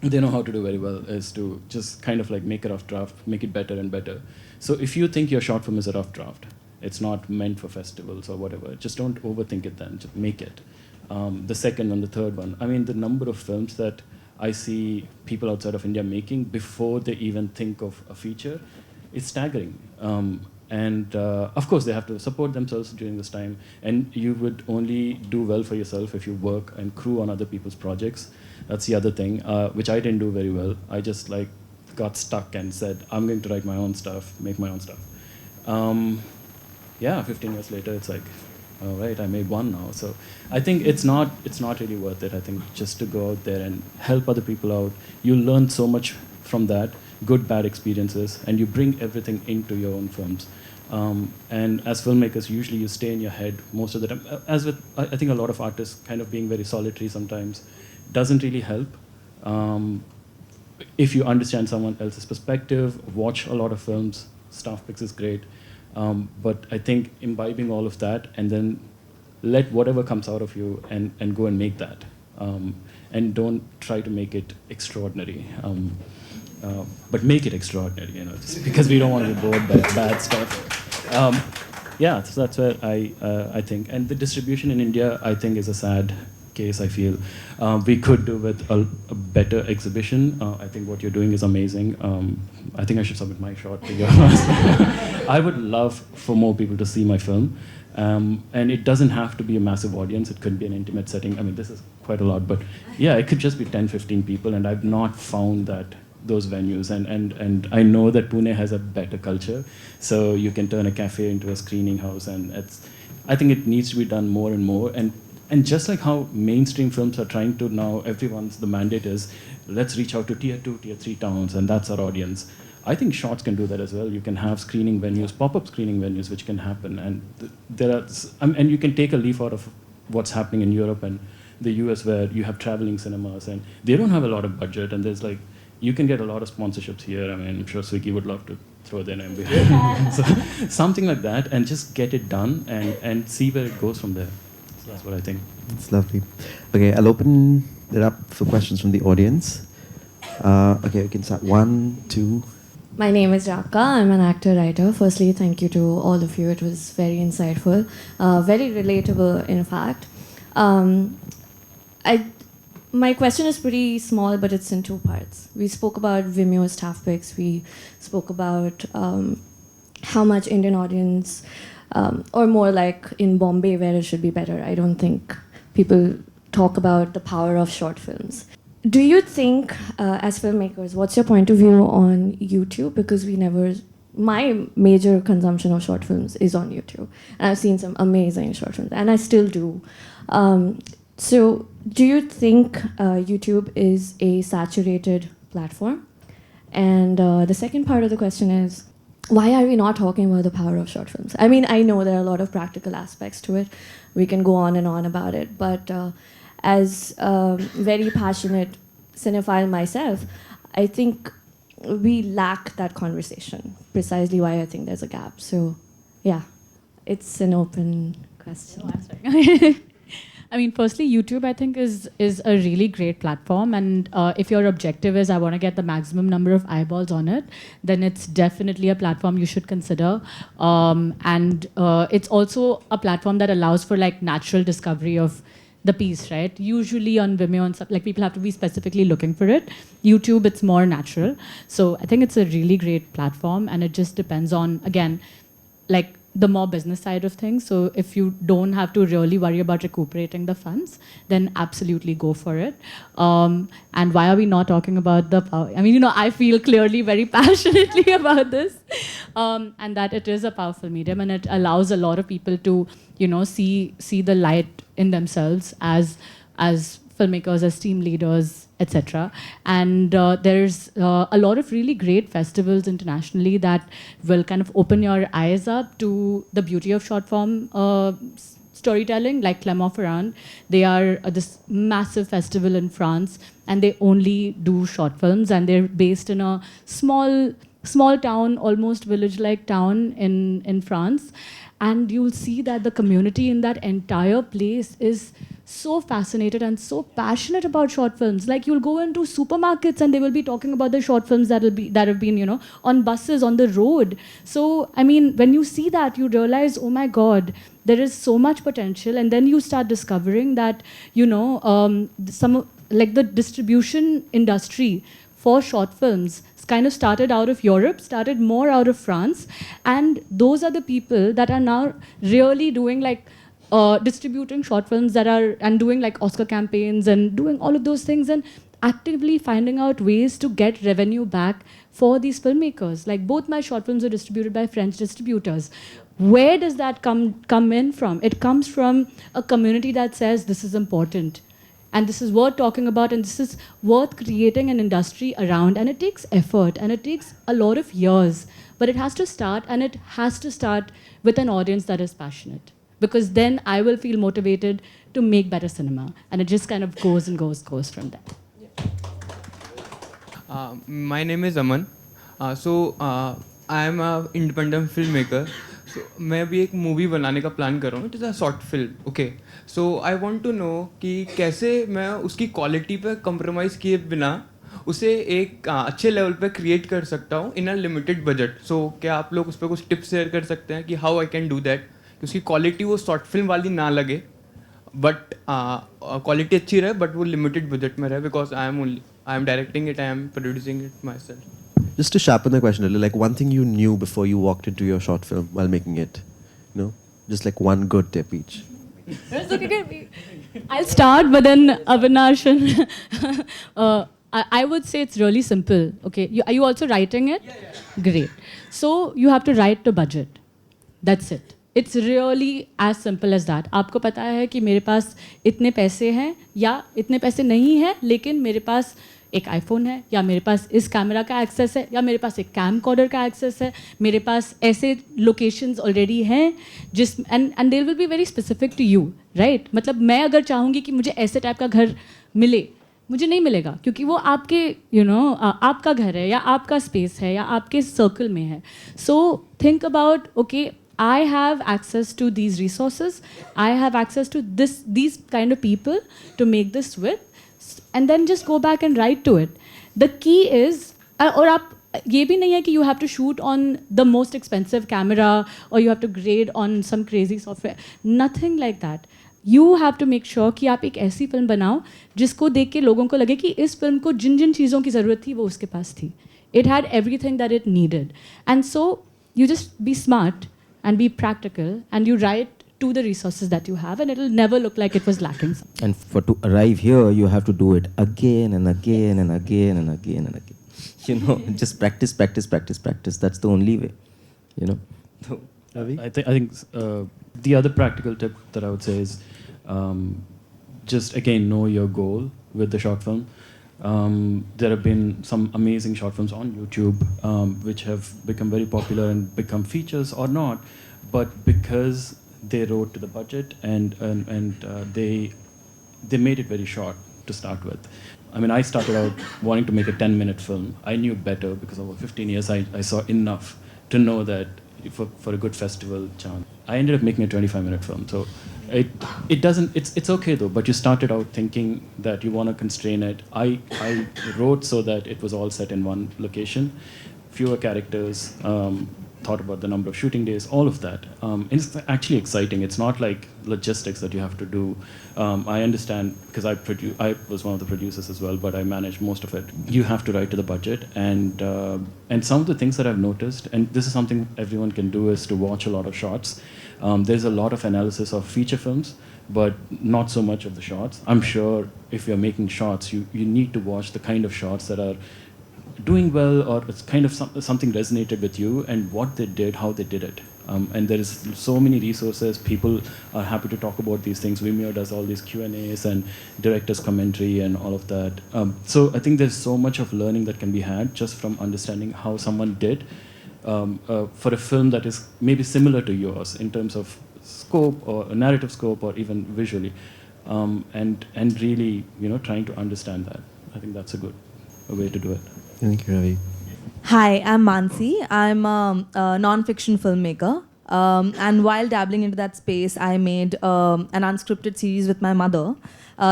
they know how to do very well, is to just kind of like make a rough draft, make it better and better. So if you think your short film is a rough draft, it's not meant for festivals or whatever, just don't overthink it then, just make it. The second one, the third one, I mean, the number of films that I see people outside of India making before they even think of a feature, it's staggering. And of course, they have to support themselves during this time. And you would only do well for yourself if you work and crew on other people's projects. That's the other thing, which I didn't do very well. I just like got stuck and said, I'm going to write my own stuff, make my own stuff. Yeah, 15 years later, it's like, all right, I made one now. So I think it's not really worth it. I think just to go out there and help other people out, you learn so much from that, good, bad experiences, and you bring everything into your own films. And as filmmakers, usually you stay in your head most of the time. As with, I think a lot of artists kind of being very solitary sometimes doesn't really help. If you understand someone else's perspective, watch a lot of films, staff picks is great. But I think imbibing all of that and then let whatever comes out of you and go and make that. And don't try to make it extraordinary. But make it extraordinary, you know, just because we don't want to be bored by bad stuff. Yeah, so that's where I think. And the distribution in India, I think, is a sad case, I feel. We could do with a better exhibition. I think what you're doing is amazing. I think I should submit my short to yours. I would love for more people to see my film. And it doesn't have to be a massive audience. It could be an intimate setting. I mean, this is quite a lot, but yeah, it could just be 10, 15 people, and I've not found those venues. And I know that Pune has a better culture, so you can turn a cafe into a screening house, and I think it needs to be done more and more. And just like how mainstream films are trying to now, the mandate is, let's reach out to tier 2, tier 3 towns, and that's our audience. I think shorts can do that as well. You can have screening venues, pop-up screening venues, which can happen. And and you can take a leaf out of what's happening in Europe and the US, where you have traveling cinemas, and they don't have a lot of budget, and there's like, you can get a lot of sponsorships here. I mean, I'm sure Swiggy would love to throw their name behind. So something like that, and just get it done and see where it goes from there. So that's what I think. It's lovely. Okay, I'll open it up for questions from the audience. Okay, we can start. 1, 2. My name is Raka. I'm an actor writer. Firstly, thank you to all of you. It was very insightful, very relatable, in fact. My question is pretty small, but it's in 2 parts. We spoke about Vimeo staff picks. We spoke about how much Indian audience, or more like in Bombay, where it should be better. I don't think people talk about the power of short films. Do you think, as filmmakers, what's your point of view on YouTube? Because my major consumption of short films is on YouTube. And I've seen some amazing short films, and I still do. So do you think YouTube is a saturated platform? And the second part of the question is, why are we not talking about the power of short films? I mean, I know there are a lot of practical aspects to it. We can go on and on about it. But as a very passionate cinephile myself, I think we lack that conversation. Precisely why I think there's a gap. So, yeah, it's an open question. I mean, firstly, YouTube, I think, is a really great platform. And if your objective is, I want to get the maximum number of eyeballs on it, then it's definitely a platform you should consider. And it's also a platform that allows for like natural discovery of the piece, right? Usually on Vimeo and stuff, like people have to be specifically looking for it. YouTube, it's more natural. So I think it's a really great platform, and it just depends on, again, like the more business side of things. So if you don't have to really worry about recuperating the funds, then absolutely go for it. And why are we not talking about the power? I mean, you know, I feel clearly very passionately about this, and that it is a powerful medium, and it allows a lot of people to, you know, see the light in themselves as filmmakers, as team leaders, etc. And there's a lot of really great festivals internationally that will kind of open your eyes up to the beauty of short form storytelling, like Clermont-Ferrand. They are this massive festival in France, and they only do short films, and they're based in a small town, almost village-like town in France. And you'll see that the community in that entire place is so fascinated and so passionate about short films. Like, you'll go into supermarkets and they will be talking about the short films that have been, you know, on buses, on the road. So, I mean, when you see that, you realize, oh my God, there is so much potential. And then you start discovering that, you know, like the distribution industry for short films kind of started out of Europe, started more out of France. And those are the people that are now really doing like distributing short films and doing like Oscar campaigns and doing all of those things and actively finding out ways to get revenue back for these filmmakers. Like, both my short films are distributed by French distributors. Where does that come in from? It comes from a community that says this is important, and this is worth talking about, and this is worth creating an industry around. And it takes effort, and it takes a lot of years, but it has to start, and it has to start with an audience that is passionate, because then I will feel motivated to make better cinema, and it just kind of goes and goes from there. My name is Aman. I am an independent filmmaker. So मैं अभी एक movie बनाने का plan कर रहा हूँ. It is a short film. Okay, so I want to know कि कैसे मैं उसकी क्वालिटी पे कंप्रोमाइज़ किए बिना उसे एक अच्छे लेवल पे क्रिएट कर सकता हूँ इन अ लिमिटेड बजट. सो क्या आप लोग उस पर कुछ टिप्स शेयर कर सकते हैं कि how I can do that, कि उसकी क्वालिटी वो शॉर्ट फिल्म वाली ना लगे, बट क्वालिटी अच्छी रहे, बट वो लिमिटेड बजट में रहे, because I am directing it, I am producing it my self. Just to sharpen the question a little, like one thing you knew before you walked into your short film while making it, you know, just like one good tip each. I'll start, but then Avinash and I would say it's really simple. Okay, are you also writing it? Yeah. Great. So you have to write the budget. That's it. It's really as simple as that. आपको पता है कि मेरे पास इतने पैसे हैं या इतने पैसे नहीं हैं, लेकिन मेरे पास एक आईफोन है, या मेरे पास इस कैमरा का एक्सेस है, या मेरे पास एक कैम कॉर्डर का एक्सेस है, मेरे पास ऐसे लोकेशंस ऑलरेडी हैं जिस and they will be very specific to you, right. मतलब मैं अगर चाहूँगी कि मुझे ऐसे टाइप का घर मिले, मुझे नहीं मिलेगा, क्योंकि वो आपके आपका घर है या आपका स्पेस है या आपके सर्कल में है. So think about, okay, I have access to these resources, I have access to these kind of people to make this with, and then just go back and write to it. The key is, और आप ये भी नहीं है कि you have to shoot on the most expensive camera or you have to grade on some crazy software. Nothing like that. You have to make sure कि आप एक ऐसी फिल्म बनाओ जिसको देख के लोगों को लगे कि इस फिल्म को जिन जिन चीज़ों की ज़रूरत थी वो उसके पास थी. It had everything that it needed. And so you just be smart and be practical, and you write to the resources that you have, and it'll never look like it was lacking something. And to arrive here, you have to do it again and again and again and again and again. You know, just practice. That's the only way. You know. So, Ravi? I think the other practical tip that I would say is just again know your goal with the short film. There have been some amazing short films on YouTube which have become very popular and become features or not, but because they wrote to the budget and they made it very short to start with. I mean, I started out wanting to make a 10-minute film. I knew better because over 15 years I saw enough to know that for a good festival chance. I ended up making a 25-minute film. So it doesn't, it's okay though, but you started out thinking that you want to constrain it. I wrote so that it was all set in one location, fewer characters, thought about the number of shooting days, all of that. It's actually exciting. It's not like logistics that you have to do. I understand, because I was one of the producers as well, but I managed most of it. You have to write to the budget, and some of the things that I've noticed, and this is something everyone can do, is to watch a lot of shots. There's a lot of analysis of feature films, but not so much of the shots. I'm sure if you're making shots, you need to watch the kind of shots that are doing well, or it's kind of something resonated with you, and what they did, how they did it. And there is so many resources. People are happy to talk about these things. Vimeo does all these Q&As and director's commentary and all of that. So I think there's so much of learning that can be had just from understanding how someone did for a film that is maybe similar to yours in terms of scope or narrative scope or even visually, and really trying to understand that. I think that's a way to do it. Thank you, Ravi. Hi, I'm Mansi. I'm a non-fiction filmmaker. And while dabbling into that space, I made an unscripted series with my mother.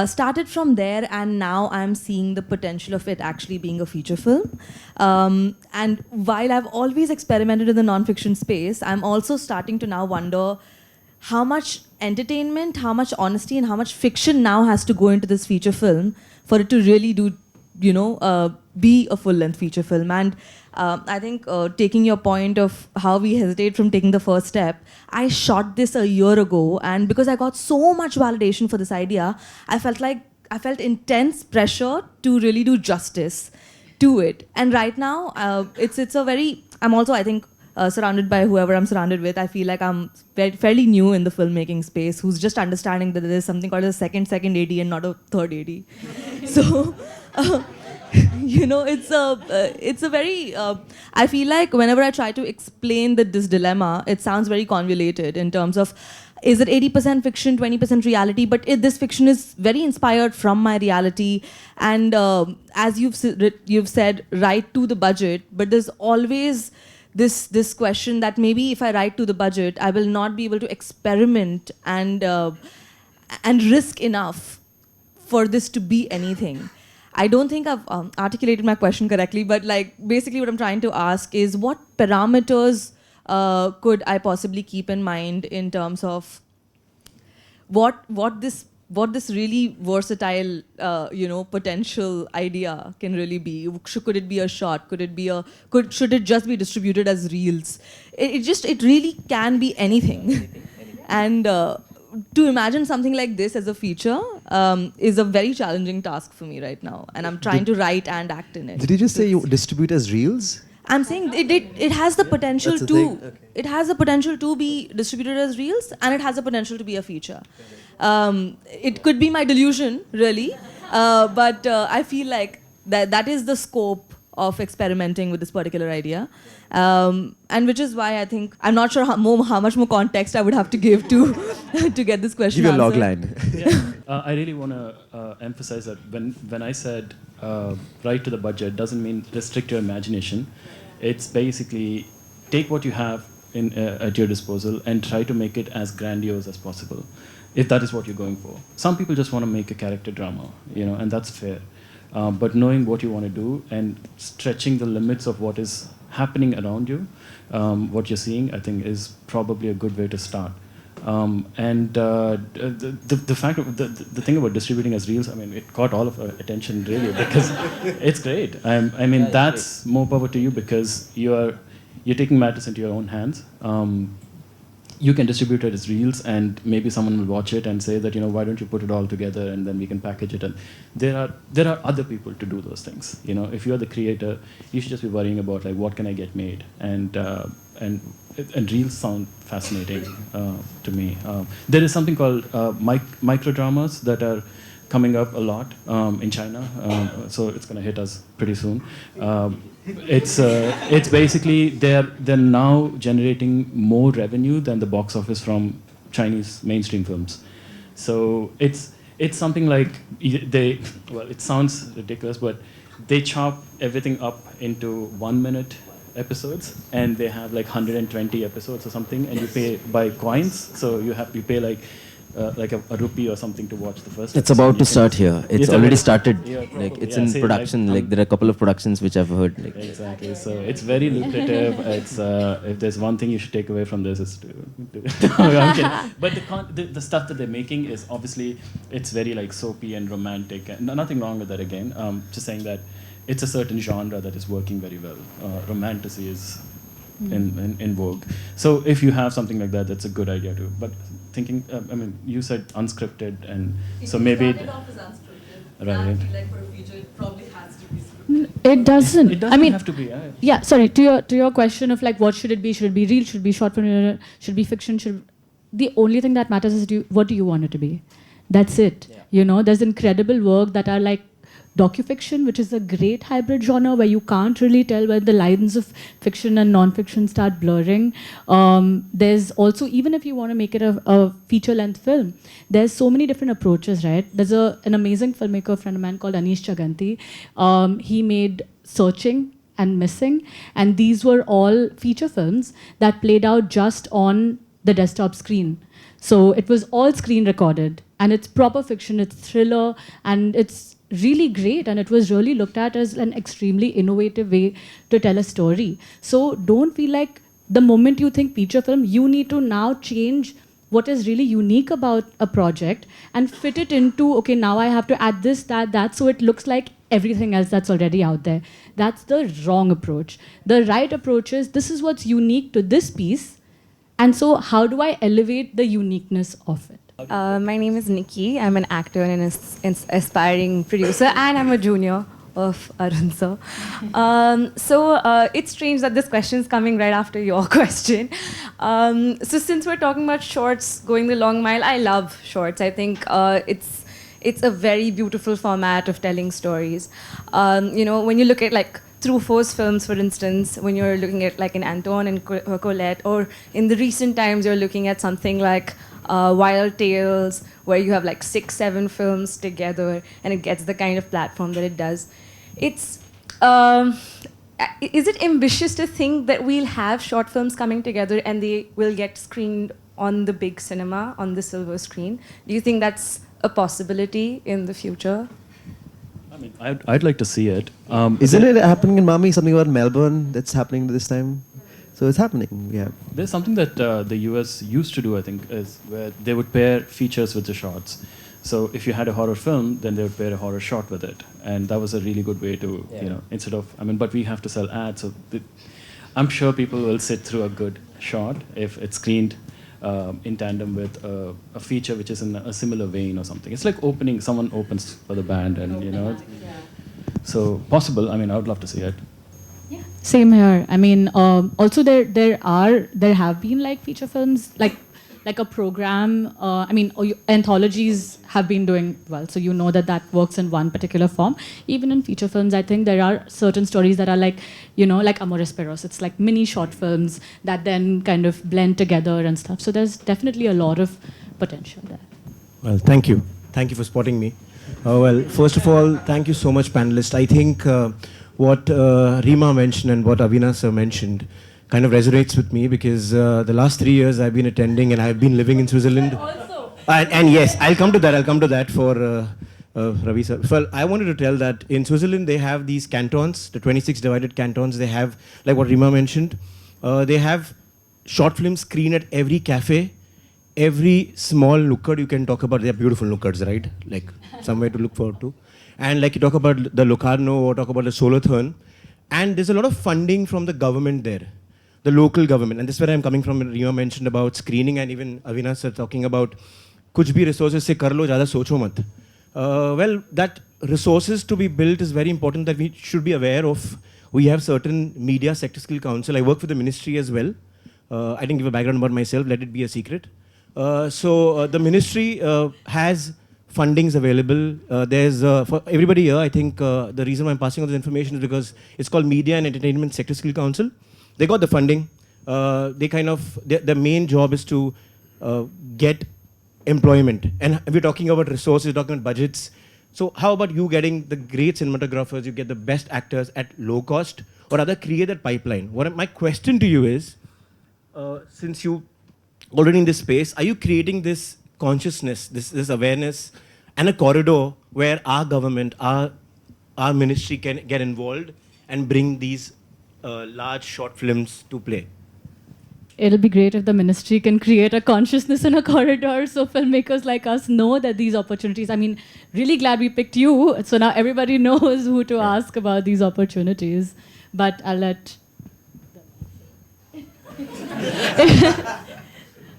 Started from there, and now I'm seeing the potential of it actually being a feature film. And while I've always experimented in the non-fiction space, I'm also starting to now wonder how much entertainment, how much honesty, and how much fiction now has to go into this feature film for it to really do, be a full-length feature film. And I think taking your point of how we hesitate from taking the first step, I shot this a year ago, and because I got so much validation for this idea, I felt intense pressure to really do justice to it. And right now, I'm also, I think, surrounded by whoever I'm surrounded with. I feel like I'm fairly new in the filmmaking space, who's just understanding that there's something called a second AD and not a third AD. So, it's a very, I feel like whenever I try to explain this dilemma, it sounds very convoluted in terms of, is it 80% fiction, 20% reality? But this fiction is very inspired from my reality. And as you've said, write to the budget, but there's always this question that maybe if I write to the budget, I will not be able to experiment and risk enough for this to be anything. I don't think I've articulated my question correctly, but basically what I'm trying to ask is, what parameters could I possibly keep in mind in terms of what this really versatile potential idea can really be? Could it be a short? Should it just be distributed as reels? It really can be anything. And to imagine something like this as a feature is a very challenging task for me right now, and I'm trying to write and act in it. Did you just say you distribute as reels? I'm saying it has the potential That's the to thing? Okay. it has the potential to be distributed as reels, and it has the potential to be a feature. It could be my delusion, really, but I feel like that is the scope of experimenting with this particular idea. And which is why I think, I'm not sure how much more context I would have to give to to get this question Give your log answered. line. Yeah. I really want to emphasize that when I said write to the budget, doesn't mean restrict your imagination. It's basically take what you have at your disposal and try to make it as grandiose as possible, if that is what you're going for. Some people just want to make a character drama, and that's fair. But knowing what you want to do and stretching the limits of what is happening around you, what you're seeing, I think is probably a good way to start. The fact of the thing about distributing as reels, I mean, it caught all of our attention really, because it's great. I mean, that's more power to you, because you're taking matters into your own hands. You can distribute it as reels, and maybe someone will watch it and say that, why don't you put it all together and then we can package it. And there are other people to do those things. If you're the creator, you should just be worrying about what can I get made, and reels sound fascinating to me. There is something called micro dramas that are coming up a lot in China, so it's going to hit us pretty soon. It's basically they're now generating more revenue than the box office from Chinese mainstream films. So it's something like it sounds ridiculous, but they chop everything up into 1-minute episodes, and they have 120 episodes or something, and you pay by coins. So you pay like a rupee or something to watch the first. It's episode. about You to can- start here. It's already started. Like it's in see, production. Like there are a couple of productions which I've heard. Like Exactly. So it's very lucrative. It's if there's one thing you should take away from this is to I'm kidding. But the stuff that they're making is obviously it's very like soapy and romantic. And nothing wrong with that again. Just saying that it's a certain genre that is working very well. Romantasy is in vogue. So if you have something like that, that's a good idea too. But thinking, I mean, you said unscripted, and so maybe. Right. It doesn't. It doesn't I mean, have to be. yeah. Sorry. To your question of like, what should it be? Should it be real? Should it be short film? Should it be fiction? The only thing that matters is what do you want it to be? That's it. Yeah. You know, there's incredible work that are like docufiction, which is a great hybrid genre where you can't really tell where the lines of fiction and non-fiction start blurring. There's also, even if you want to make it a feature-length film, there's so many different approaches, right? There's an amazing filmmaker, a friend of mine called Anish Chaganti. He made Searching and Missing, and these were all feature films that played out just on the desktop screen. So it was all screen recorded, and it's proper fiction, it's thriller, and it's really great, and it was really looked at as an extremely innovative way to tell a story. So don't feel like the moment you think feature film, you need to now change what is really unique about a project and fit it into, okay, now I have to add this, that, so it looks like everything else that's already out there. That's the wrong approach. The right approach is, this is what's unique to this piece, and so how do I elevate the uniqueness of it? My name is Nikki. I'm an actor and an aspiring producer, and I'm a junior of Arun sir. So it's strange that this question is coming right after your question. So since we're talking about shorts, going the long mile, I love shorts. I think it's a very beautiful format of telling stories. You know, when you look at like Truffaut's films, for instance, when you're looking at like an Anton and Colette, or in the recent times you're looking at something like Wild Tales, where you have like 6-7 films together, and it gets the kind of platform that it does. It's is it ambitious to think that we'll have short films coming together and they will get screened on the big cinema, on the silver screen? Do you think that's a possibility in the future? I mean, I'd like to see it. Isn't it happening in MAMI? Something about Melbourne that's happening this time? So it's happening, yeah. There's something that the US used to do, I think, is where they would pair features with the shorts. So if you had a horror film, then they would pair a horror short with it. And that was a really good way to, you know, instead of, I mean, but we have to sell ads. So I'm sure people will sit through a good short if it's screened in tandem with a feature which is in a similar vein or something. It's like opening, someone opens for the band and, you know. So possible, I mean, I would love to see it. Same here. I mean, also there have been like feature films, like a program. I mean, anthologies have been doing well, so you know that works in one particular form. Even in feature films, I think there are certain stories that are like, you know, like Amores Perros. It's like mini short films that then kind of blend together and stuff. So there's definitely a lot of potential there. Well, thank you. Thank you for spotting me. Well, first of all, thank you so much, panelists. I think what Reema mentioned and what Avinash sir mentioned kind of resonates with me, because the last 3 years I've been attending and I've been living in Switzerland. Also. And yes, I'll come to that for Ravi sir. Well, I wanted to tell that in Switzerland they have these cantons, the 26 divided cantons. They have, like what Reema mentioned, they have short films screened at every cafe, every small nukkad you can talk about. They are beautiful nukkads, right? Like somewhere to look forward to. And like you talk about the Locarno or talk about the Solothurn, and there's a lot of funding from the government there, the local government. And this is where I'm coming from. Reema mentioned about screening, and even Avinash sir talking about kuch bhi resources se kar lo, zyada socho mat. Well, that resources to be built is very important, that we should be aware of. We have certain media sector skill council. I work for the ministry as well. I didn't give a background about myself, let it be a secret. So the ministry has fundings available. There's for everybody here, I think the reason why I'm passing on this information is because it's called Media and Entertainment Sector Skill Council. They got the funding. They kind of, their main job is to get employment. And we're talking about resources, talking about budgets. So how about you getting the great cinematographers, you get the best actors at low cost, or rather create that pipeline? My question to you is, since you already in this space, are you creating this consciousness, this awareness, and a corridor where our government, our ministry can get involved and bring these large short films to play? It'll be great if the ministry can create a consciousness in a corridor so filmmakers like us know that these opportunities, I mean, really glad we picked you. So now everybody knows who to ask about these opportunities. But I'll let...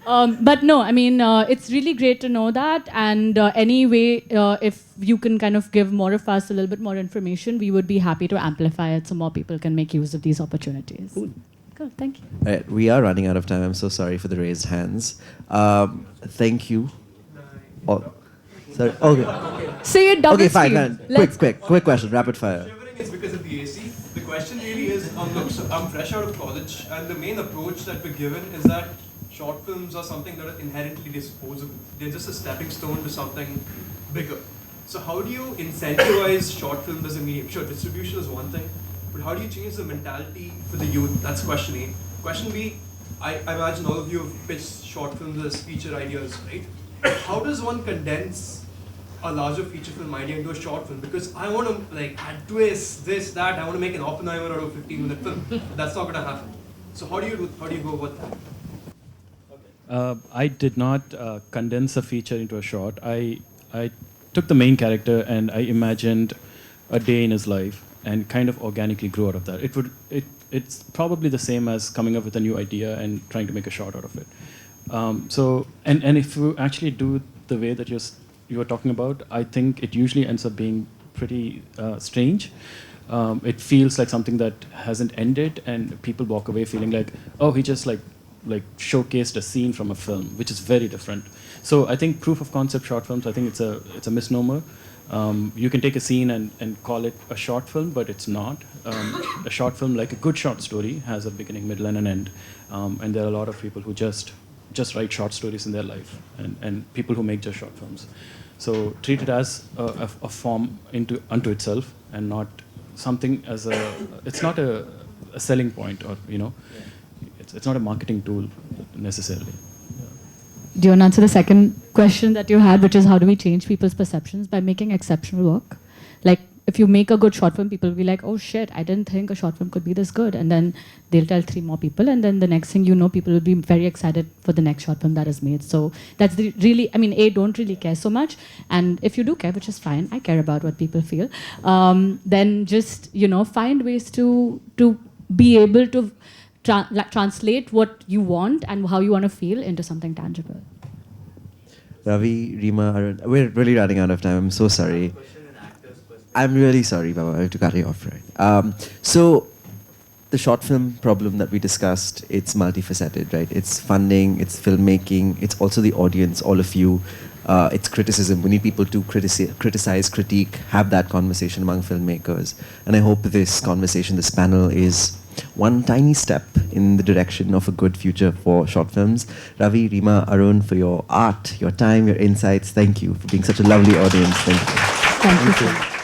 but no, I mean, it's really great to know that. And anyway, if you can kind of give more of us a little bit more information, we would be happy to amplify it so more people can make use of these opportunities. Cool, thank you. All right, we are running out of time. I'm so sorry for the raised hands. Thank you. Oh, sorry. Okay. Say it double Okay, fine. speed. Quick question, rapid fire. Shivering is because of the AC. The question really is, look, so I'm fresh out of college, and the main approach that we're given is that short films are something that are inherently disposable. They're just a stepping stone to something bigger. So how do you incentivize short films as a medium? Sure, distribution is one thing, but how do you change the mentality for the youth? That's question A. Question B, I imagine all of you have pitched short films as feature ideas, right? How does one condense a larger feature film idea into a short film? Because I want to like add twists, this, that. I want to make an Oppenheimer out of a 15-minute film. That's not going to happen. So how do you go about that? I did not condense a feature into a short. I took the main character and I imagined a day in his life and kind of organically grew out of that. It's probably the same as coming up with a new idea and trying to make a short out of it. And if you actually do the way that you were talking about, I think it usually ends up being pretty strange. It feels like something that hasn't ended, and people walk away feeling like, oh, he just like showcased a scene from a film, which is very different. So I think proof of concept short films, I think it's a misnomer. You can take a scene and call it a short film, but it's not. A short film, like a good short story, has a beginning, middle, and an end. And there are a lot of people who just write short stories in their life, and people who make just short films. So treat it as a form unto itself, and not something as it's not a selling point, or it's not a marketing tool necessarily. Do you want to answer the second question that you had, which is how do we change people's perceptions? By making exceptional work. Like, if you make a good short film, people will be like, oh shit, I didn't think a short film could be this good. And then they'll tell 3 more people, and then the next thing you know, people will be very excited for the next short film that is made. So that's really, I mean, don't really care so much. And if you do care, which is fine, I care about what people feel, then just, find ways to be able to translate what you want and how you want to feel into something tangible. Ravi, Reema, Arun, we're really running out of time. I'm so sorry. I'm really sorry, Baba. I have to cut you off, right? So, the short film problem that we discussed, it's multifaceted, right? It's funding, it's filmmaking, it's also the audience, all of you. It's criticism. We need people to criticize, critique, have that conversation among filmmakers. And I hope this conversation, this panel, is one tiny step in the direction of a good future for short films. Ravi, Reema, Arun, for your art, your time, your insights, thank you for being such a lovely audience. Thank you. Thank you.